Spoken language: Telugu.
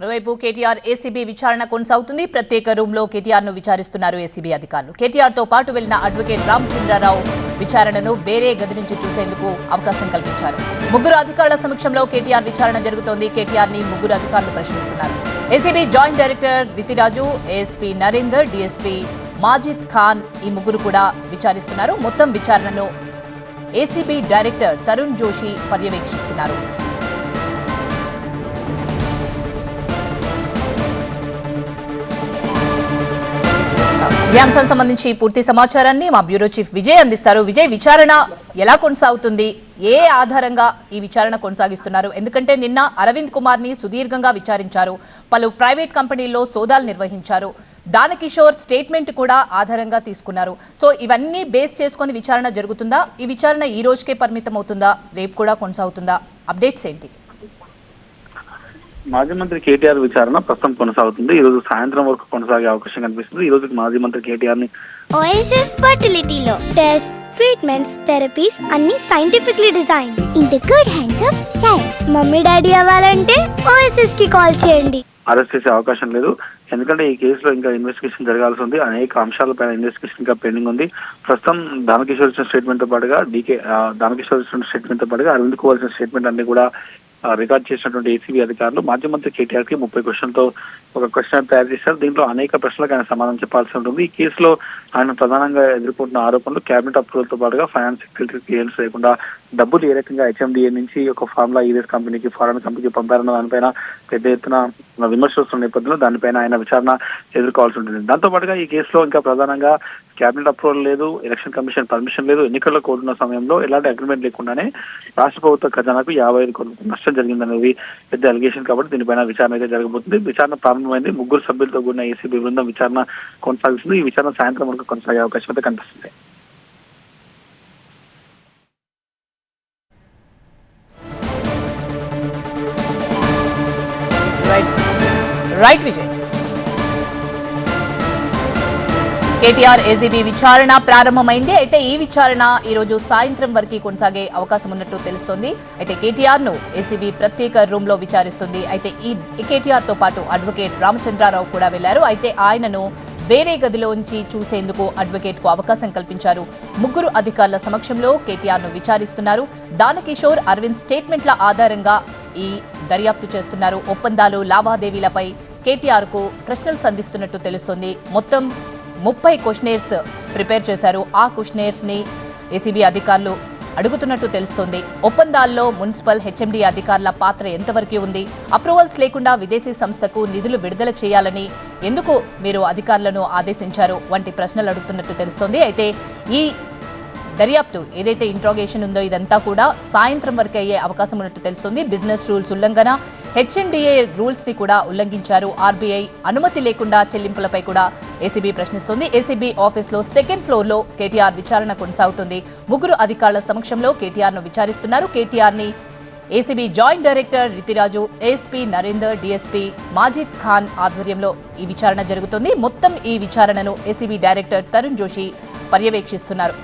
మరోవైపు కేటీఆర్ ఏసీబీ విచారణ కొనసాగుతుంది. ప్రత్యేక రూమ్లో కేటీఆర్ను విచారిస్తున్నారు ఏసీబీ అధికారులు. కేటీఆర్తో పాటు వెళ్లిన అడ్వకేట్ రామచంద్రరావు విచారణను వేరే గది నుంచి చూసేందుకు అవకాశం కల్పించారు. ముగ్గురు అధికారుల సమక్షంలో కేటీఆర్ విచారణ జరుగుతోంది. కేటీఆర్ని ముగ్గురు అధికారులు ప్రశ్నిస్తున్నారు. ACB joint director Ritiraju, ASP Narender, DSP Majid Khan ఈ ముగ్గురు కూడా విచారిస్తున్నారు. మొత్తం విచారణను ఏసీబీ డైరెక్టర్ తరుణ్ జోషి పర్యవేక్షిస్తున్నారు. ఈ అంశానికి సంబంధించి పూర్తి సమాచారాన్ని మా బ్యూరో చీఫ్ విజయ్ అందిస్తారు. విజయ్, విచారణ ఎలా కొనసాగుతుంది? ఏ ఆధారంగా ఈ విచారణ కొనసాగిస్తున్నారు? ఎందుకంటే నిన్న అరవింద్ కుమార్ ని సుదీర్ఘంగా విచారించారు, పలు ప్రైవేట్ కంపెనీల్లో సోదాలు నిర్వహించారు, దానకిషోర్ స్టేట్మెంట్ కూడా ఆధారంగా తీసుకున్నారు. సో ఇవన్నీ బేస్ చేసుకొని విచారణ జరుగుతుందా? ఈ విచారణ ఈ రోజుకే పరిమితం అవుతుందా? రేపు కూడా కొనసాగుతుందా? అప్డేట్స్ ఏంటి? మాజీ మంత్రి కేటీఆర్ విచారణ ప్రస్తుతం కొనసాగుతుంది. ఈ రోజు సాయంత్రం వరకు కొనసాగే అవకాశం కనిపిస్తుంది. ఈ రోజు మాజీ మంత్రి కేటీఆర్ ని ఓఎస్ఎస్ ఫర్టిలిటీలో టెస్ట్, ట్రీట్మెంట్స్, థెరపీస్ అన్ని scientifically design in the good hands of science. Mummy daddy అవ్వాలంటే ఓఎస్ఎస్ కి కాల్ చేయండి. అరెస్ట్ చేసే అవకాశం లేదు. ఎందుకంటే ఈ కేసులో ఇంకా ఇన్వెస్టిగేషన్ జరగాల్సి ఉంది. అనేక అంశాలపైన ఇన్వెస్టిగేషన్ ఇంకా పెండింగ్ ఉంది. ప్రస్తుతం దానకిషోర్ ఇచ్చిన స్టేట్మెంట్ తో పాటుగా దానకిషోర్ ఇచ్చిన స్టేట్మెంట్ తో పాటుగా అరవింద్ కుమార్ ఇచ్చిన స్టేట్మెంట్ అన్ని కూడా రికార్డ్ చేసినటువంటి ఏసీబీ అధికారులు మాజీ మంత్రి కేటీఆర్ కి 30 క్వశ్చన్లతో ఒక క్వశ్చన్ తయారు చేశారు. దీంట్లో అనేక ప్రశ్నలకు ఆయన సమాధానం చెప్పాల్సి ఉంటుంది. ఈ కేసులో ఆయన ప్రధానంగా ఎదుర్కొంటున్న ఆరోపణలు క్యాబినెట్ అప్రూవల్ తో పాటుగా ఫైనాన్స్ సెక్రటరీ క్లియరెన్స్ లేకుండా డబ్బులు ఏ రకంగా హెచ్ఎండిఏ నుంచి ఒక ఫార్ములా ఈవెస్ కంపెనీకి, ఫారెన్ కంపెనీకి పంపారన్న దానిపైన పెద్ద ఎత్తున విమర్శలు వస్తున్న నేపథ్యంలో దానిపైన ఆయన విచారణ ఎదుర్కోవాల్సి ఉంటుంది. దాంతో పాటుగా ఈ కేసులో ఇంకా ప్రధానంగా క్యాబినెట్ అప్రూవల్ లేదు, ఎలక్షన్ కమిషన్ పర్మిషన్ లేదు, ఎన్నికల్లో కోరుతున్న సమయంలో ఎలాంటి అగ్రిమెంట్ లేకుండానే రాష్ట్ర ప్రభుత్వ ఖజానాకు 55 కోట్ల నష్టం జరిగిందనేది పెద్ద అలిగేషన్. కాబట్టి దీనిపైన విచారణ అయితే జరగబోతుంది. విచారణ ప్రారంభమైంది. ముగ్గురు సభ్యులతో కూడిన ఏసీబీ బృందం విచారణ కొనసాగిస్తుంది. ఈ విచారణ సాయంత్రం వరకు కొనసాగే అవకాశం అయితే కనిపిస్తుంది. రైట్ విజయ్. కేటీఆర్ ఏసీబీ విచారణ ప్రారంభమైంది. అయితే ఈ విచారణ ఈ రోజు సాయంత్రం వరకు కొనసాగే అవకాశం ఉన్నట్టు తెలుస్తోంది. అయితే కేటీఆర్ ను ఏసీబీ ప్రత్యేక రూమ్ లో విచారిస్తుంది. అయితే ఈ కేటీఆర్ తో పాటు అడ్వకేట్ రామచంద్రరావు కూడా వెళ్లారు. అయితే ఆయనను వేరే గదిలోంచి చూసేందుకు అడ్వకేట్ కు అవకాశం కల్పించారు. ముగ్గురు అధికారుల సమక్షంలో కేటీఆర్ ను విచారిస్తున్నారు. దానకిషోర్, అరవింద్ స్టేట్మెంట్ల ఆధారంగా ఈ దర్యాప్తు చేస్తున్నారు. ఒప్పందాలు, లావాదేవీలపై కేటీఆర్ కు ప్రశ్నలు సంధిస్తున్నట్టు తెలుస్తోంది. మొత్తం 30 క్వశ్చనర్స్ ప్రిపేర్ చేశారు. ఆ క్వశ్చనర్స్ ని ఏసీబీ అధికారులు అడుగుతున్నట్టు తెలుస్తోంది. ఒప్పందాల్లో మున్సిపల్, హెచ్ఎండీ అధికారుల పాత్ర ఎంతవరకు ఉంది? అప్రూవల్స్ లేకుండా విదేశీ సంస్థకు నిధులు విడుదల చేయాలని ఎందుకు మీరు అధికారులను ఆదేశించారు వంటి ప్రశ్నలు అడుగుతున్నట్టు తెలుస్తోంది. అయితే ఈ దర్యాప్తు ఏదైతే ఇంట్రాగేషన్ ఉందో ఇదంతా కూడా సాయంత్రం వరకు అయ్యే అవకాశం ఉన్నట్టు తెలుస్తుంది. బిజినెస్ రూల్స్ ఉల్లంఘన, హెచ్ఎండిఏ రూల్స్ ని కూడా ఉల్లంఘించారు. ఆర్బీఐ అనుమతి లేకుండా చెల్లింపులపై కూడా ఏసీబీ ప్రశ్నిస్తోంది. ఏసీబీ ఆఫీస్ లో సెకండ్ ఫ్లోర్ లో కేటీఆర్ విచారణ కొనసాగుతుంది. ముగ్గురు అధికారుల సమక్షంలో కేటీఆర్ ను విచారిస్తున్నారు. కేటీఆర్ ని ACB joint director Ritiraju, ASP Narender, DSP Majid Khan ఆధ్వర్యంలో ఈ విచారణ జరుగుతుంది. మొత్తం ఈ విచారణను ఏసీబీ డైరెక్టర్ తరుణ్ జోషి పర్యవేక్షిస్తున్నారు.